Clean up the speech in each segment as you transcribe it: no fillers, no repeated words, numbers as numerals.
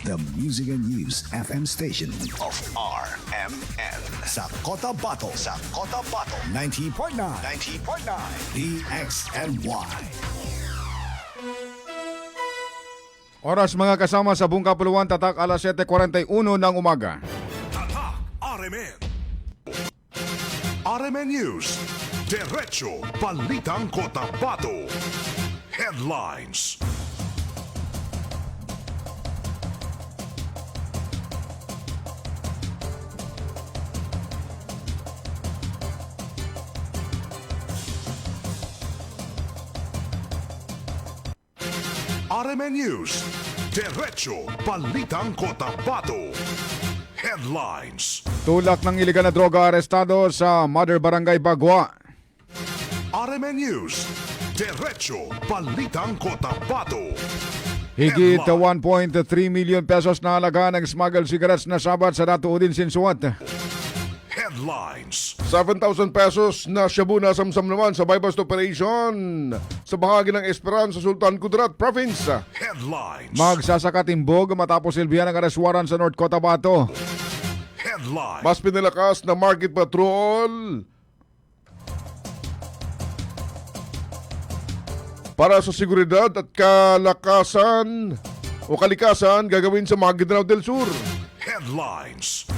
the Music and News FM station of RMN. Sa Cotabato. Sa Cotabato. 90.9. 90.9. DXNY. Oras mga kasama sa Buong Kapuluan, tatak alas 7:41 ng umaga. Tatak RMN. RMN News. Diretso Balitang Cotabato. Headlines. RMN News. Diretso Balitang Cotabato. Headlines. Tulak ng iligal na droga arestado sa Mother Barangay Bagwa. RMN News. Diretso Balitang Cotabato. Higit Headline. 1.3 million pesos na halaga ng smuggled cigarettes na sabat sa Datuudin Sinsuat. Headlines. 7,000 pesos na shabu na samsam naman sa buy-bust operation sa bahagi ng Esperanza, Sultan Kudarat Province. Headlines. Magsasakatimbog matapos silbihan ng arrest warrant sa North Cotabato. Headlines. Mas pinalakas na market patrol para sa seguridad at kalakasan o kalikasan gagawin sa Maguindanao del Sur. Headlines.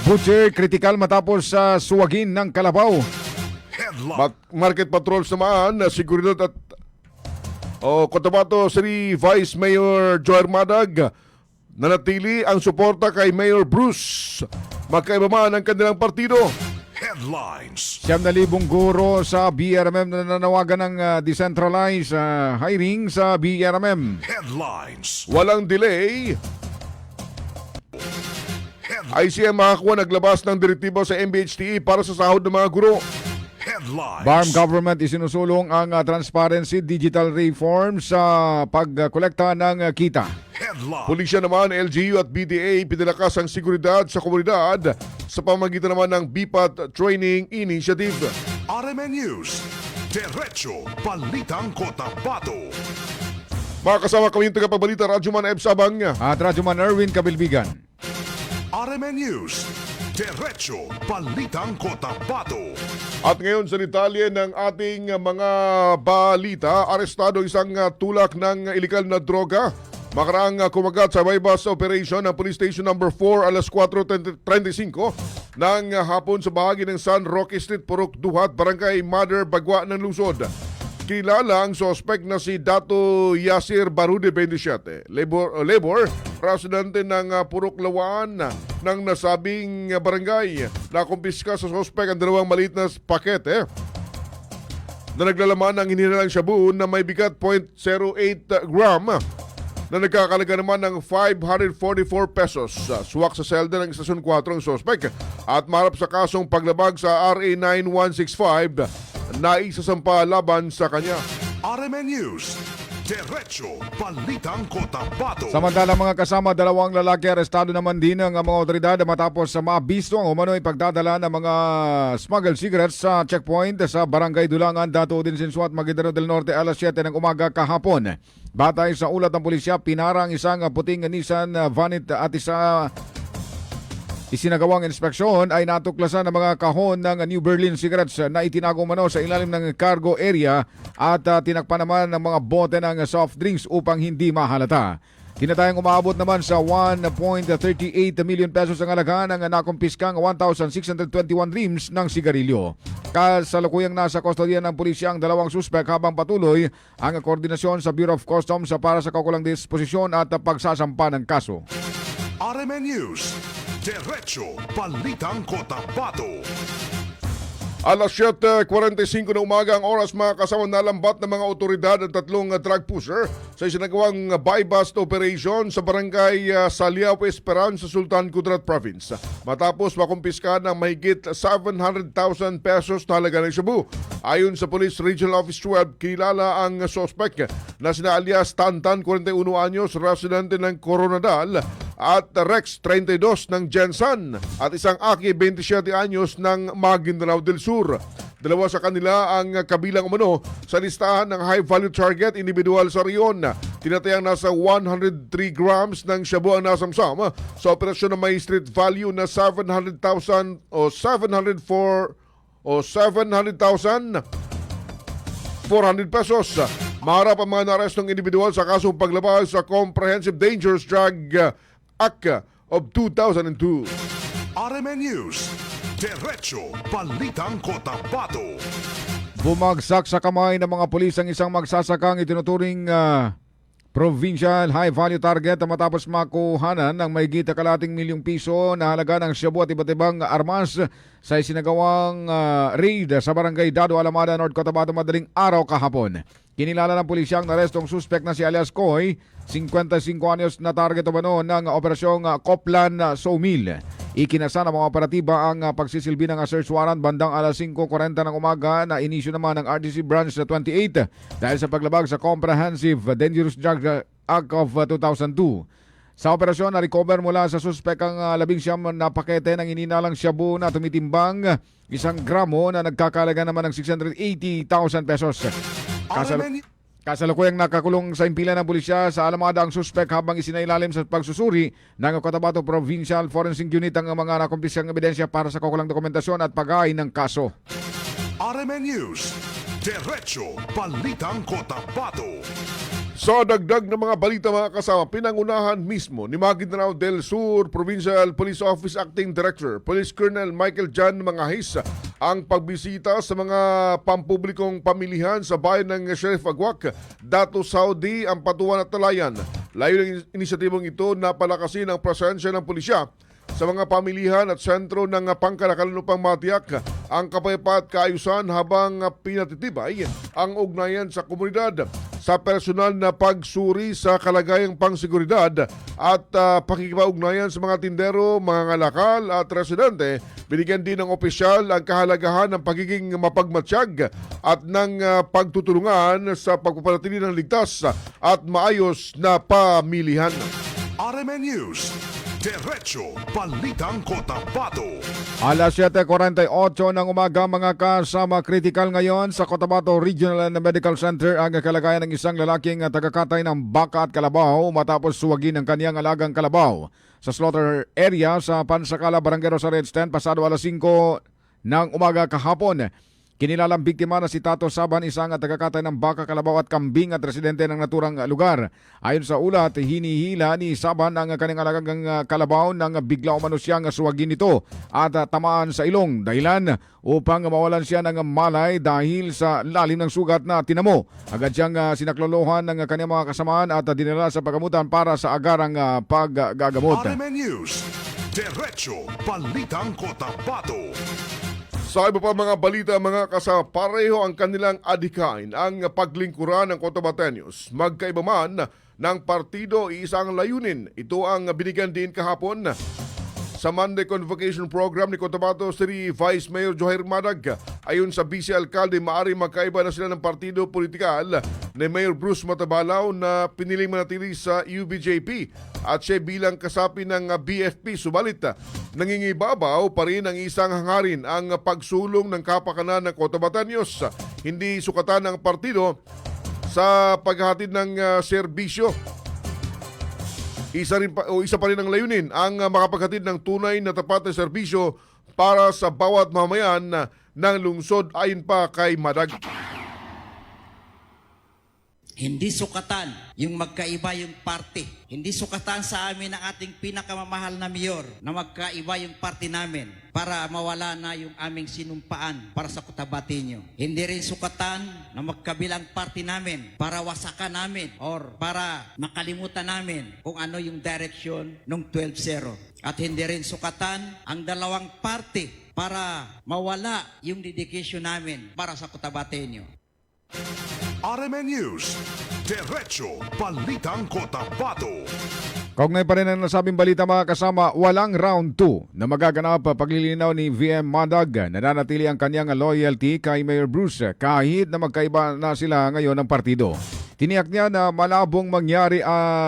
Butcher kritikal matapos sa suwagin ng kalabaw. Headlines. Market patrols naman na seguridad at Cotabato City Vice Mayor Joy Madag nanatili ang suporta kay Mayor Bruce. Magkaiba man ang kanilang partido. Headlines. 7,000 guro sa BRMM na nanawagan ng decentralized hiring sa BRMM. Headlines. Walang delay. Headlines. ICM makakuha naglabas ng direktiba sa MBHTE para sa sahod ng mga guro. Headlines. BARM government isinusulong ang transparency digital reform sa pagkolekta ng kita. Headlines. Pulisya naman, LGU at BDA pinalakas ang seguridad sa komunidad sa pamagitan naman ng BPAT Training Initiative. RMN News. Diretso Balitang Cotabato. Mga kasama kami yung tagapagbalita, Radyoman F. Sabang. At Radyoman Erwin Kabilbigan. RMN News. Diretso Balitang Cotabato. At ngayon sa detalye ng ating mga balita, arestado isang tulak ng ilegal na droga. Makaraang kumagat sa buy-bust operation ng Police Station No. 4 alas 4:35 ng hapon sa bahagi ng San Roque Street, Purok Duhat, Barangay Mother Bagwa ng Lungsod. Kilala ang sospek na si Dato Yasir Barude 27, labor residente ng Purok Lawaan ng nasabing barangay. Nakumpiska sa sospek ang dalawang maliit na pakete na naglalaman ng hinilalang shabu na may bigat 0.08 gram na nagkakalaga naman ng 544 pesos. Suwak sa selda ng Istasyon 4 ang sospek at maharap sa kasong paglabag sa RA 9165 na isasampa laban sa kanya. RMN News. Diretso Balitang Cotabato. Samantala mga kasama, dalawang lalaki arestado naman din ng mga otoridad matapos sa mabisto ang umano'y pagdadala ng mga smuggled cigarettes sa checkpoint sa Barangay Dulangan, Datuudin Sinsuat, Maguindanao del Norte alas 7 ng umaga kahapon. Batay sa ulat ng pulisya, pinarang isang puting Nissan Vanit at isinagawang inspeksyon ay natuklasan ng mga kahon ng New Berlin cigarettes na itinago mano sa ilalim ng cargo area at tinakpan naman ng mga bote ng soft drinks upang hindi mahalata. Tinatayang umaabot naman sa 1.38 million pesos ang halaga ng nakumpiskang 1,621 reams ng sigarilyo. Kasalukuyang nasa kustodiya ng pulisya ang dalawang suspek habang patuloy ang koordinasyon sa Bureau of Customs para sa kaukulang disposisyon at pagsasampa ng kaso. RMN News. Diretso Balitang Cotabato. Alas 7:45 na umaga ang oras, mga kasama, nalambat ng mga otoridad at tatlong drug pusher sa isinagawang buy-bust operation sa barangay Saliao, Esperanza, Sultan Kudarat Province. Matapos makumpiska ng mahigit 700,000 pesos na halaga ng shabu. Ayon sa Police Regional Office 12, kilala ang suspect na sina alias Tantan, 41 anyos, residente ng Coronadal, at Rex, 32 ng Jensan, at isang Aki, 27 anyos ng Maguindanao del Sur. Dalawa sa kanila ang kabilang umano sa listahan ng high-value target individual sa riyon. Tinatayang nasa 103 grams ng shabu ang nasamsam sa operasyon na may street value na 700,000 o 700,400 pesos. Maharap ang mga naarestong individual sa kasong paglabag sa Comprehensive Dangerous Drug Act of 2002. RMN News, Diretso Balitang Cotabato. Bumagsak sa kamay ng mga pulis ang isang magsasakang itinuturing provincial high-value target matapos makuhanan ng mahigit kalating milyong piso na halaga ng shabu at iba't ibang armas sa isinagawang raid sa Barangay Dado, Alamada, North Cotabato madaling araw kahapon. Kinilala ng pulisya ang narestong suspect na si alias Koy, 55 anyos na target umano ng operasyong Coplan Sawmill. Ikinasa ng mga operatiba ang pagsisilbi ng search warrant bandang alas 5:40 ng umaga na inisyu naman ng RDC Branch 28 dahil sa paglabag sa Comprehensive Dangerous Drug Act of 2002. Sa operasyon, na-recover mula sa suspek ang 19 na pakete ng ininalang shabu na tumitimbang 1 gramo na nagkakalaga naman ng 680,000 pesos. Kasalukuyang nakakulong sa impila ng pulisya sa Alamada ang suspek habang isinailalim sa pagsusuri ng Cotabato Provincial Forensic Unit ang mga nakumpisang ebidensya para sa kaukulang dokumentasyon at pag-aay ng kaso. RMN News, Diretso Balitang Cotabato. Sa dagdag ng mga balita mga kasama, pinangunahan mismo ni Maguindanao del Sur Provincial Police Office Acting Director Police Colonel Michael Jan Mangahis ang pagbisita sa mga pampublikong pamilihan sa bayan ng Sheriff Agwak, Dato Saudi, Ampatuan at Talayan. Layo ng inisyatibong ito na palakasin ang presensya ng pulisya sa mga pamilihan at sentro ng pangkalakalan upang matiyak ang kapayapaan at kaayusan habang pinatitibay ang ugnayan sa komunidad. Sa personal na pagsuri sa kalagayang pangseguridad at pakikipag-ugnayan sa mga tindero, mga ngalakal at residente, binigyan din ng opisyal ang kahalagahan ng pagiging mapagmatsyag at ng pagtutulungan sa pagpapanatili ng ligtas at maayos na pamilihan. RMN News, Diretso Balitang Cotabato. Alas 7:48 ng umaga mga kasama, kritikal ngayon sa Cotabato Regional and Medical Center ang kalagayan ng isang lalaking tagakatay ng baka at kalabaw matapos suwagin ng kaniyang alagang kalabaw sa slaughter area sa Pansakala, Barangay Rosario Stand pasado alas 5 ng umaga kahapon. Kinilalang biktima na si Tato Saban, isang tagakatay ng baka, kalabaw at kambing at residente ng naturang lugar. Ayon sa ulat, hinihila ni Saban ang kanyang alagang kalabaw nang bigla umano siyang suwagin nito at tamaan sa ilong. Dahilan upang mawalan siya ng malay dahil sa lalim ng sugat na tinamo. Agad siyang sinaklolohan ng kanyang mga kasamaan at dinala sa pagamutan para sa agarang paggagamot. RMN News, Diretso Balitang Cotabato. Sa iba pa mga balita mga kasama, pareho ang kanilang adhikain ang paglingkuran ng Cotabateños. Magkaiba man ng partido, isang layunin. Ito ang binigyan din kahapon sa Monday Convocation Program ni Cotabato City Vice Mayor Joher Madag. Ayon sa Vice Alcalde, maaari magkaiba na sila ng partido politikal ni Mayor Bruce Matabalaw na piniling manatili sa UBJP at siya bilang kasapi ng BFP. Subalit, nangingibabaw pa rin ang isang hangarin, ang pagsulong ng kapakanan ng Cotabateños. Hindi sukatan ng partido sa paghahatid ng serbisyo. Isa pa rin ang layunin ang makapaghatid ng tunay na tapat na serbisyo para sa bawat mamayan ng lungsod, ayon pa kay Madag. Hindi sukatan yung magkaiba yung party. Hindi sukatan sa amin ang ating pinakamamahal na mayor na magkaiba yung party namin para mawala na yung aming sinumpaan para sa Cotabateño. Hindi rin sukatan na magkabilang party namin para wasakan namin or para makalimutan namin kung ano yung direction ng 12-0. At hindi rin sukatan ang dalawang party para mawala yung dedication namin para sa Cotabateño. RMN News, Diretso Balitang Cotabato. Kaugnay pa rin ang nasabing balita mga kasama, walang round 2 na magaganap paglilinaw ni VM Madag. Nananatili ang kanyang loyalty kay Mayor Bruce kahit na magkaiba na sila ngayon ng partido. Tiniyak niya na malabong mangyari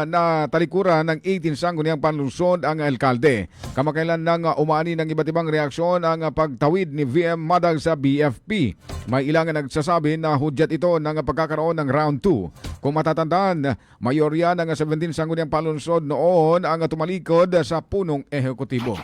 na talikuran ng 18 sangguniang panlungsod ang alkalde. Kamakailan nang umani ng iba't ibang reaksyon ang pagtawid ni VM Madag sa BFP. May ilang nagsasabi na hudyat ito ng pagkakaroon ng round 2. Kung matatandaan, mayorya ng 17 sangguniang panlungsod noon ang tumalikod sa punong ehekutibo.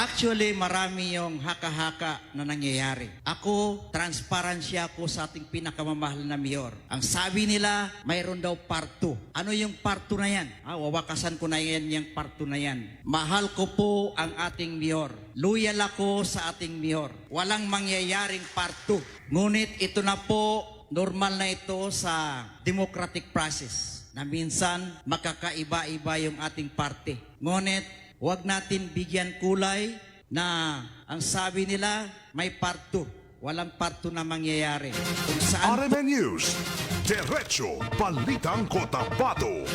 Actually, marami yung haka-haka na nangyayari. Ako, transparency ako sa ating pinakamamahal na mayor. Ang sabi nila, mayroon daw part 2. Ano yung part 2 na yan? Wawakasan ko na yan yung part 2 na yan. Mahal ko po ang ating mayor. Loyal ako sa ating mayor. Walang mangyayaring part 2. Ngunit ito na po, normal na ito sa democratic process na minsan makakaiba-iba yung ating party. Ngunit, huwag natin bigyan kulay na ang sabi nila may part 2. Walang part 2 na mangyayari. Kung saan RMN News, Diretso Balitang Cotabato.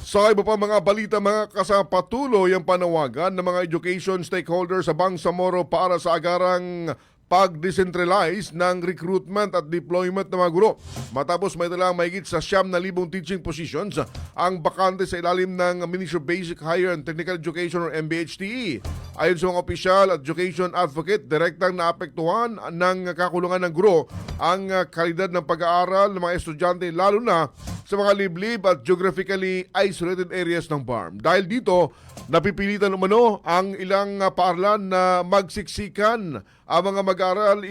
Sa iba pa mga balita, mga kasama, patuloy ang panawagan ng mga education stakeholders sa Bangsamoro para sa agarang pag-decentralize ng recruitment at deployment ng mga guro. Matapos may dalang mahigit sa 9,000 teaching positions ang bakante sa ilalim ng Ministry of Basic Higher and Technical Education or MBHTE. Ayon sa mga opisyal at education advocate, direktang naapektuhan ng kakulungan ng guro ang kalidad ng pag-aaral ng mga estudyante, lalo na sa mga liblib at geographically isolated areas ng BARM. Dahil dito, napipilitan umano ang ilang paaralan na magsiksikan ang mga mag-aaral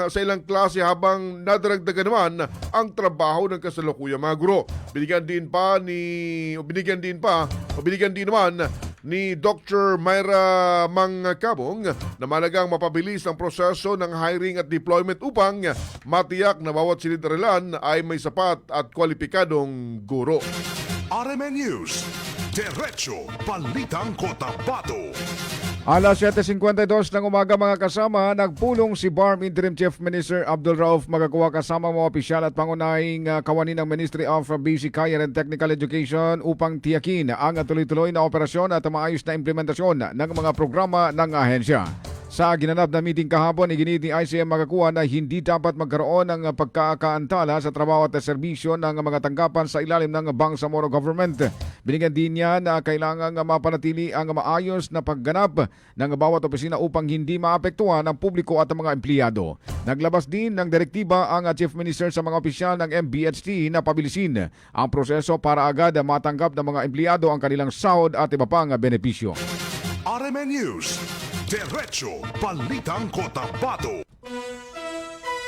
sa ilang klase habang nadaragdagan naman ang trabaho ng kasalukuyang mga guro. Binigyan din naman ni Dr. Myra Mangkabong na malagang mapabilis ang proseso ng hiring at deployment upang matiyak na bawat silid-aralan ay may sapat at kwalipikadong guro. RMN News, Diretso Balitang Cotabato. Alas 7:52 ng umaga mga kasama, nagpulong si BARM Interim Chief Minister Abdul Rauf Magakuha kasama mga opisyal at pangunahing kawani ng Ministry of Basic Higher and Technical Education upang tiyakin ang tuloy-tuloy na operasyon at maayos na implementasyon ng mga programa ng ahensya. Sa ginanap na meeting kahapon, iginit ni ICM Magakuha na hindi dapat magkaroon ng pagkakaantala sa trabaho at serbisyo ng mga tanggapan sa ilalim ng Bangsamoro Government. Binigyan din niya na kailangang mapanatili ang maayos na pagganap ng bawat opisina upang hindi maapektuhan ang publiko at ang mga empleyado. Naglabas din ng direktiba ang Chief Minister sa mga opisyal ng MBHT na pabilisin ang proseso para agad matanggap ng mga empleyado ang kanilang sahod at iba pang benepisyo. RMN News, Diretso Balitang Cotabato.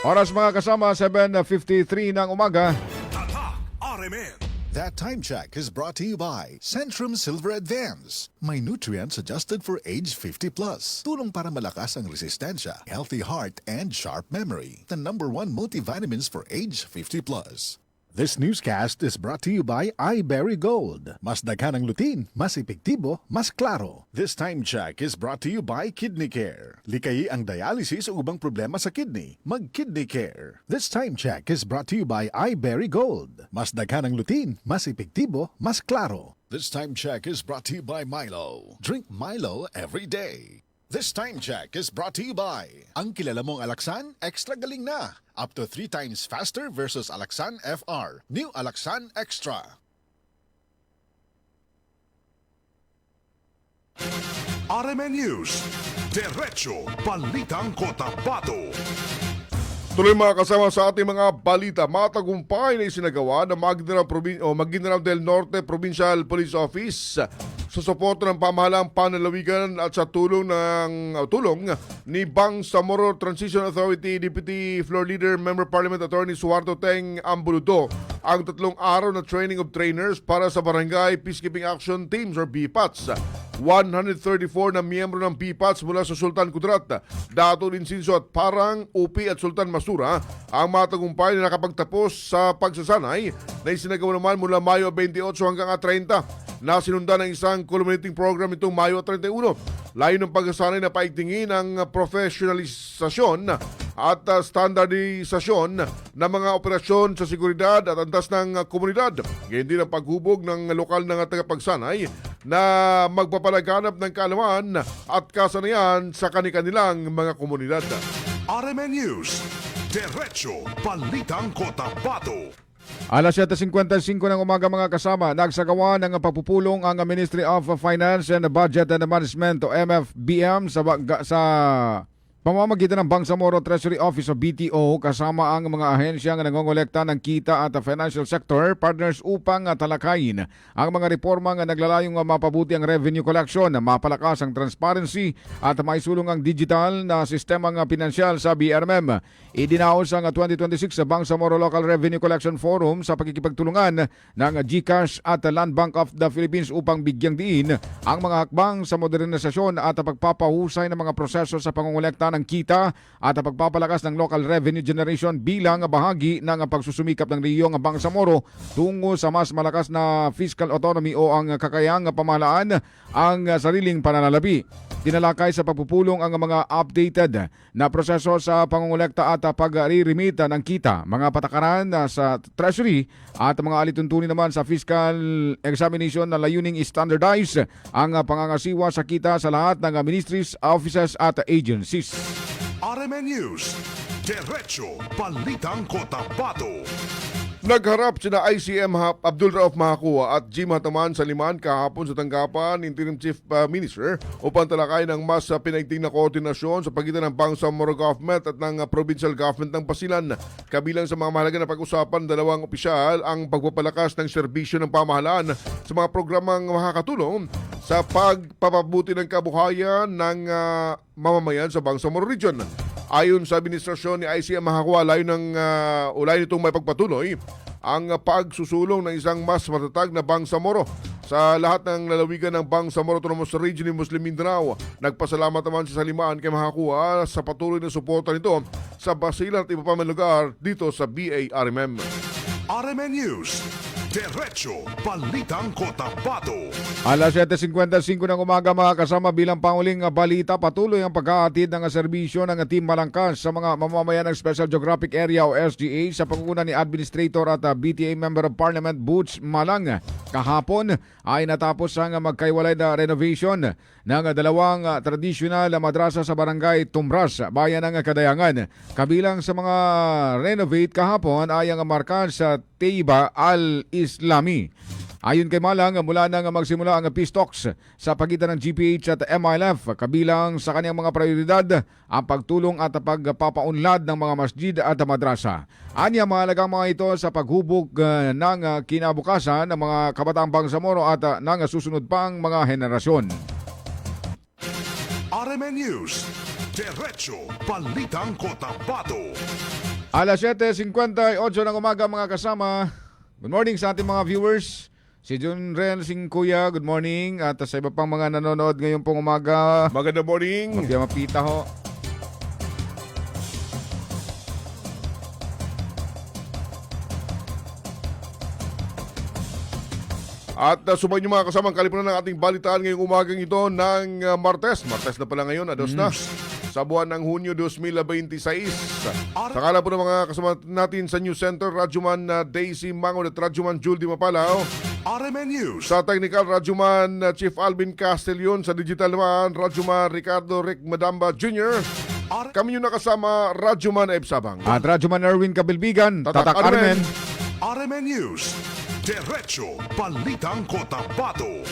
Oras mga kasama, 7:53 ng umaga. Tatak RMN. That time check is brought to you by Centrum Silver Advance. May nutrients adjusted for age 50 plus. Tulong para malakas ang resistensya, healthy heart, and sharp memory. The #1 multivitamins for age 50 plus. This newscast is brought to you by iBerry Gold. Mas daghan ang lutin, mas epektibo, mas klaro. This time check is brought to you by Kidney Care. Likayi ang dialysis o ubang problema sa kidney. Mag-Kidney Care. This time check is brought to you by iBerry Gold. Mas daghan ang lutin, mas epektibo, mas klaro. This time check is brought to you by Milo. Drink Milo every day. This time check is brought to you by ang kilala mong Alaxan, extra galing na. Up to 3 times faster versus Alaxan FR. New Alaxan Extra. RMN News, Diretso Balitang Cotabato. Tuloy mga kasama sa ating mga balita, matagumpay na isinagawa ng Maguindanao del Norte Provincial Police Office sa suporta ng pamahalaang panlalawigan at sa tulong ni Bangsamoro Transition Authority Deputy Floor Leader Member Parliament Attorney Suarto Teng Ambuludo ang 3 araw na training of trainers para sa Barangay Peacekeeping Action Teams or BPATS. 134 na miyembro ng BPATS mula sa Sultan Kudarat, Dato Linsinso at Parang, Upi at Sultan Masura ang matagumpay na nakapagtapos sa pagsasanay na isinagawa naman mula Mayo 28 hanggang 30 na sinundan ng isang culminating program itong Mayo 31. Layo ng pagsasanay na paigtingin ang professionalisasyon at standardisasyon ng mga operasyon sa seguridad at antas ng komunidad. Ganyan din ang paghubog ng lokal ng tagapagsanay na magpapalaganap ng kaalaman at kasanayan sa kanilang mga komunidad. RMN News, Diretso Balitang Cotabato. Alas 7:55 ng umaga mga kasama, nagsagawa ng pagpupulong ang Ministry of Finance and Budget and Management o MFBM sa pamamagitan ng Bangsamoro Treasury Office o BTO kasama ang mga ahensyang nangongolekta ng kita at financial sector partners upang talakayin ang mga reformang naglalayong mapabuti ang revenue collection, mapalakas ang transparency at maisulong ang digital na sistemang pinansyal sa BRMM. Idinaos ang 2026 sa Bangsamoro Local Revenue Collection Forum sa pagkikipagtulungan ng GCash at Land Bank of the Philippines upang bigyang diin ang mga hakbang sa modernisasyon at pagpapahusay ng mga proseso sa pangongolekta ng kita at pagpapalakas ng local revenue generation bilang bahagi ng pagsusumikap ng rehiyong Bangsamoro tungo sa mas malakas na fiscal autonomy o ang kakayahang pamahalaan ang sariling pananalapi. Tinalakay sa pagpupulong ang mga updated na proseso sa pangongolekta at pag-re-remit ng kita, mga patakaran sa Treasury at mga alituntunin naman sa fiscal examination na layuning standardize ang pangangasiwa sa kita sa lahat ng ministries, offices at agencies. RMN News, Diretso Balitang Cotabato. Nagharap sina ICM Abdul Rauf Mahakua at Jim Hataman sa Liman kahapon sa tanggapan Interim Chief Minister upang talakay ng mas pinaigting na koordinasyon sa pagitan ng Bangsamoro Government at ng Provincial Government ng Basilan. Kabilang sa mga mahalaga na pag-usapan dalawang opisyal ang pagpapalakas ng serbisyo ng pamahalaan sa mga programang makakatulong sa pagpapabuti ng kabuhayan ng mamamayan sa Bangsamoro Region. Ayon sa administrasyon ni ICM Mahakua, ulayin itong may pagpatuloy ang pagsusulong ng isang mas matatag na Bangsamoro sa lahat ng lalawigan ng Bangsamoro Autonomous Region ni Muslim Mindanao. Nagpasalamat naman sa Salimaan kay Mahakua sa patuloy na suporta nito sa Basilan at iba pa mga lugar dito sa BARMM. RMN News, Diretso Balitang Cotabato. Alas 7:55 ng umaga mga kasama, bilang panguling balita, patuloy ang paghahatid ng serbisyo ng Team Malangkas sa mga mamamayan ng Special Geographic Area o SGA sa pangunguna ni Administrator at BTA Member of Parliament Butch Malang. Kahapon ay natapos ang magkaiwalay na renovation ng dalawang traditional madrasa sa barangay Tumras, bayan ng Kadayangan. Kabilang sa mga renovate kahapon ay ang markas sa Teiba Al-Islami. Ayon kay Malang, mula nang magsimula ang peace talks sa pagitan ng GPH at MILF, kabilang sa kanyang mga prioridad ang pagtulong at pagpapaunlad ng mga masjid at madrasa. Anya, mahalaga mga ito sa paghubog ng kinabukasan ng mga kabataang Bangsamoro at ng susunod pang mga henerasyon. RMN News, Diretso Balitang Cotabato. Alas 7:58 ng umaga mga kasama. Good morning sa ating mga viewers. Si John Ren Sing Kuya, good morning. At sa iba pang mga nanonood ngayon pong umaga, Magandang morning. mapita ho. At sumayin niyo mga kasamang kalipunan ng ating balitaan ngayong umagang ito ng Martes. Martes na pala ngayon, ados na. Sa buwan ng Hunyo 2026. Sa kala po ng mga kasama natin sa News Center, Radyoman Daisy Mangon at Radyoman Jul Di Mapalao. RMN News, Sa technical, Radyoman Chief Alvin Castellon. Sa digital naman, Radyoman Ricardo Rick Madamba Jr. Kami yung nakasama, Radyoman Eb Sabang. At Radyoman Erwin Kabilbigan, Tatak Armen. RMN News, Diretso Balitang Cotabato.